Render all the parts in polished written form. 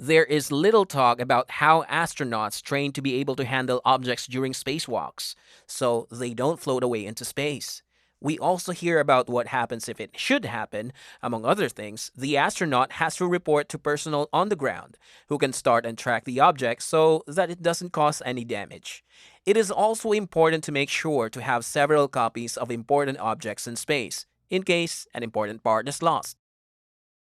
There is little talk about how astronauts train to be able to handle objects during spacewalks, so they don't float away into space. We also hear about what happens if it should happen. Among other things, the astronaut has to report to personnel on the ground who can start and track the object so that it doesn't cause any damage. It is also important to make sure to have several copies of important objects in space in case an important part is lost.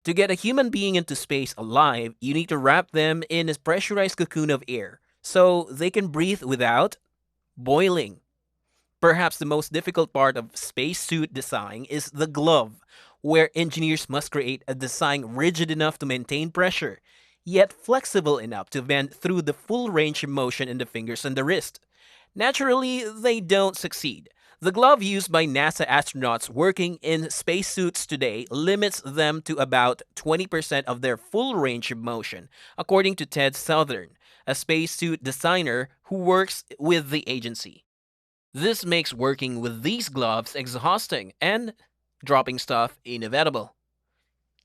To get a human being into space alive, you need to wrap them in a pressurized cocoon of air so they can breathe without boiling. Perhaps the most difficult part of spacesuit design is the glove, where engineers must create a design rigid enough to maintain pressure, yet flexible enough to bend through the full range of motion in the fingers and the wrist. Naturally, they don't succeed. The glove used by NASA astronauts working in spacesuits today limits them to about 20% of their full range of motion, according to Ted Southern, a spacesuit designer who works with the agency. This makes working with these gloves exhausting and dropping stuff inevitable.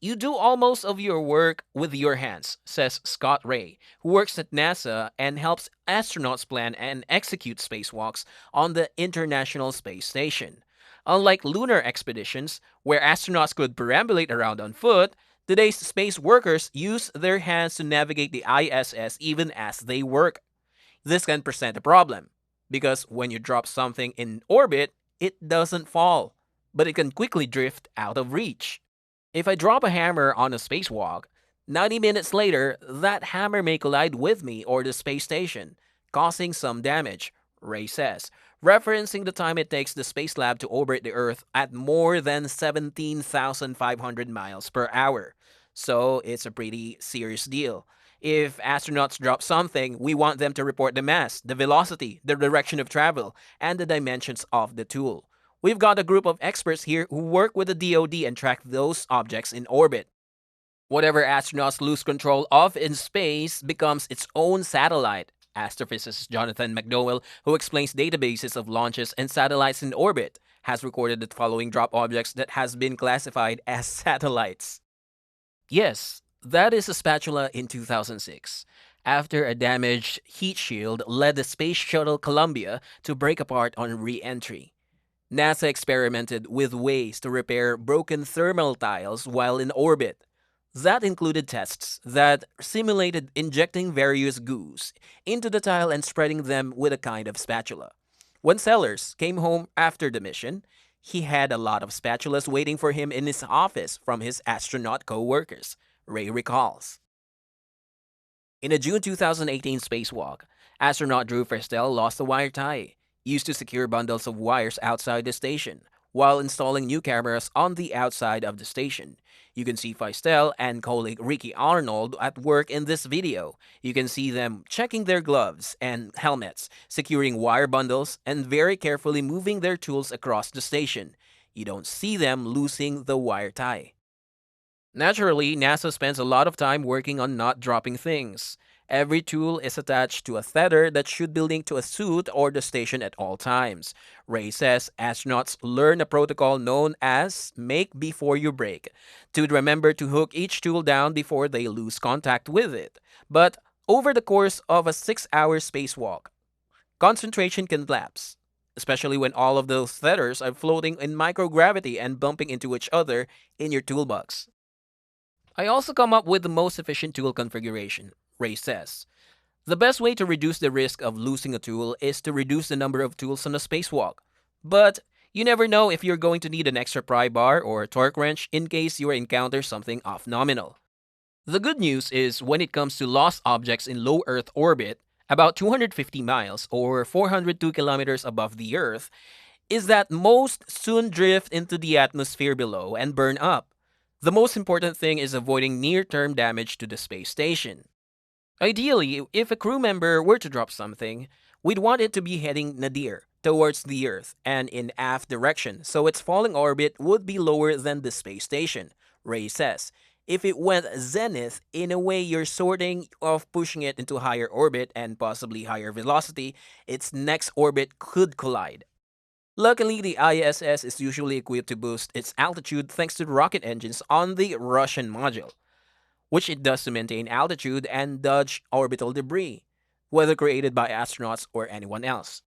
You do almost of your work with your hands, says Scott Ray, who works at NASA and helps astronauts plan and execute spacewalks on the International Space Station. Unlike lunar expeditions, where astronauts could perambulate around on foot, today's space workers use their hands to navigate the ISS even as they work. This can present a problem, because when you drop something in orbit, it doesn't fall, but it can quickly drift out of reach. If I drop a hammer on a spacewalk, 90 minutes later, that hammer may collide with me or the space station, causing some damage, Ray says, referencing the time it takes the space lab to orbit the Earth at more than 17,500 miles per hour. So it's a pretty serious deal. If astronauts drop something, we want them to report the mass, the velocity, the direction of travel, and the dimensions of the tool. We've got a group of experts here who work with the DoD and track those objects in orbit. Whatever astronauts lose control of in space becomes its own satellite. Astrophysicist Jonathan McDowell, who explains databases of launches and satellites in orbit, has recorded the following drop objects that has been classified as satellites. Yes, that is a spatula in 2006, after a damaged heat shield led the Space Shuttle Columbia to break apart on re-entry. NASA experimented with ways to repair broken thermal tiles while in orbit. That included tests that simulated injecting various goos into the tile and spreading them with a kind of spatula. When Sellers came home after the mission, he had a lot of spatulas waiting for him in his office from his astronaut co workers, Ray recalls. In a June 2018 spacewalk, astronaut Drew Ferstel lost a wire tie used to secure bundles of wires outside the station while installing new cameras on the outside of the station. You can see Feistel and colleague Ricky Arnold at work in this video. You can see them checking their gloves and helmets, securing wire bundles, and very carefully moving their tools across the station. You don't see them losing the wire tie. Naturally, NASA spends a lot of time working on not dropping things. Every tool is attached to a tether that should be linked to a suit or the station at all times. Ray says astronauts learn a protocol known as make before you break to remember to hook each tool down before they lose contact with it. But over the course of a 6-hour spacewalk, concentration can lapse, especially when all of those tethers are floating in microgravity and bumping into each other in your toolbox. I also come up with the most efficient tool configuration, Ray says. The best way to reduce the risk of losing a tool is to reduce the number of tools on a spacewalk. But you never know if you're going to need an extra pry bar or a torque wrench in case you encounter something off nominal. The good news is when it comes to lost objects in low Earth orbit, about 250 miles or 402 kilometers above the Earth, is that most soon drift into the atmosphere below and burn up. The most important thing is avoiding near-term damage to the space station. Ideally, if a crew member were to drop something, we'd want it to be heading nadir, towards the Earth, and in aft direction, so its falling orbit would be lower than the space station, Ray says. If it went zenith, in a way you're sorting of pushing it into higher orbit and possibly higher velocity, its next orbit could collide. Luckily, the ISS is usually equipped to boost its altitude thanks to the rocket engines on the Russian module. which it does to maintain altitude and dodge orbital debris, whether created by astronauts or anyone else.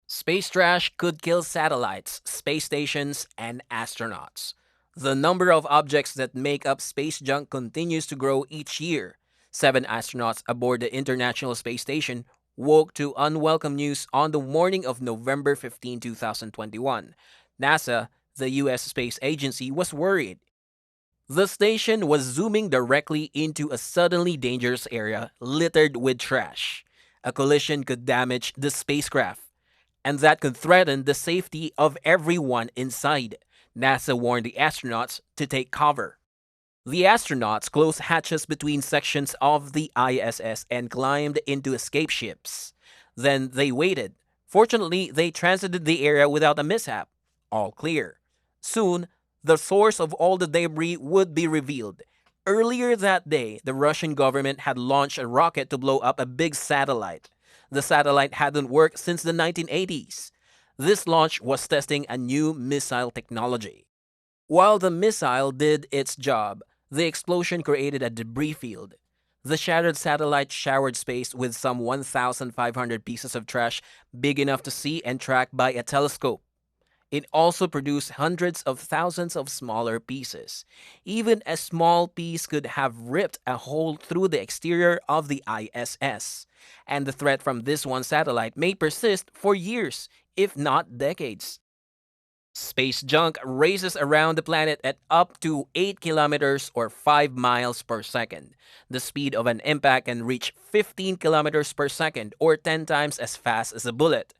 Space trash could kill satellites, space stations, and astronauts. The number of objects that make up space junk continues to grow each year. 7 astronauts aboard the International Space Station woke to unwelcome news on the morning of November 15, 2021. NASA, the U.S. Space Agency, was worried. The station was zooming directly into a suddenly dangerous area littered with trash. A collision could damage the spacecraft, and that could threaten the safety of everyone inside. NASA warned the astronauts to take cover. The astronauts closed hatches between sections of the ISS and climbed into escape ships. Then they waited. Fortunately, they transited the area without a mishap. All clear. Soon, the source of all the debris would be revealed. Earlier that day, the Russian government had launched a rocket to blow up a big satellite. The satellite hadn't worked since the 1980s. This launch was testing a new missile technology. While the missile did its job, the explosion created a debris field. The shattered satellite showered space with some 1,500 pieces of trash big enough to see and track by a telescope. It also produced hundreds of thousands of smaller pieces. Even a small piece could have ripped a hole through the exterior of the ISS. And the threat from this one satellite may persist for years, if not decades. Space junk races around the planet at up to 8 kilometers or 5 miles per second. The speed of an impact can reach 15 kilometers per second or 10 times as fast as a bullet.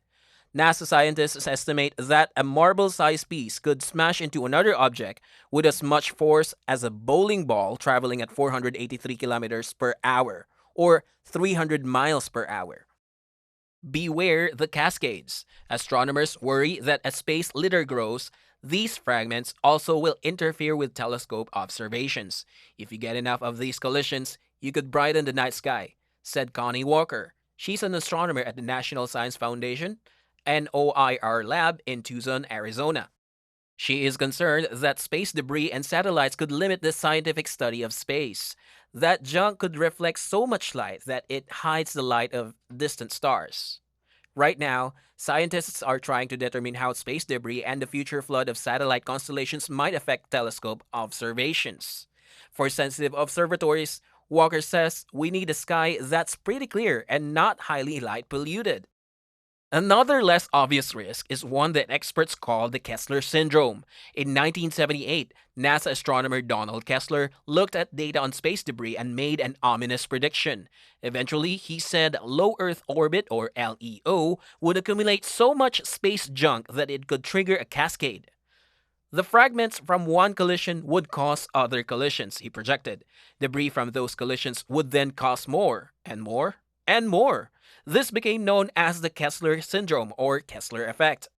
NASA scientists estimate that a marble-sized piece could smash into another object with as much force as a bowling ball traveling at 483 kilometers per hour or 300 miles per hour. Beware the cascades. Astronomers worry that as space litter grows, these fragments also will interfere with telescope observations. If you get enough of these collisions, you could brighten the night sky, said Connie Walker. She's an astronomer at the National Science Foundation, NOIR lab in Tucson, Arizona. She is concerned that space debris and satellites could limit the scientific study of space. That junk could reflect so much light that it hides the light of distant stars. Right now, scientists are trying to determine how space debris and the future flood of satellite constellations might affect telescope observations. For sensitive observatories, Walker says we need a sky that's pretty clear and not highly light polluted. Another less obvious risk is one that experts call the Kessler syndrome. In 1978, NASA astronomer Donald Kessler looked at data on space debris and made an ominous prediction. Eventually, he said low Earth orbit, or LEO, would accumulate so much space junk that it could trigger a cascade. The fragments from one collision would cause other collisions, he projected. Debris from those collisions would then cause more, and more, and more. This became known as the Kessler syndrome or Kessler effect.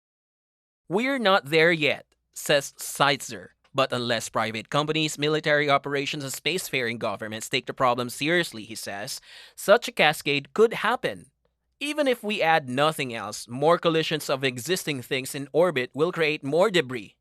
We're not there yet, says Seitzer, but unless private companies, military operations, and spacefaring governments take the problem seriously, he says, such a cascade could happen. Even if we add nothing else, more collisions of existing things in orbit will create more debris.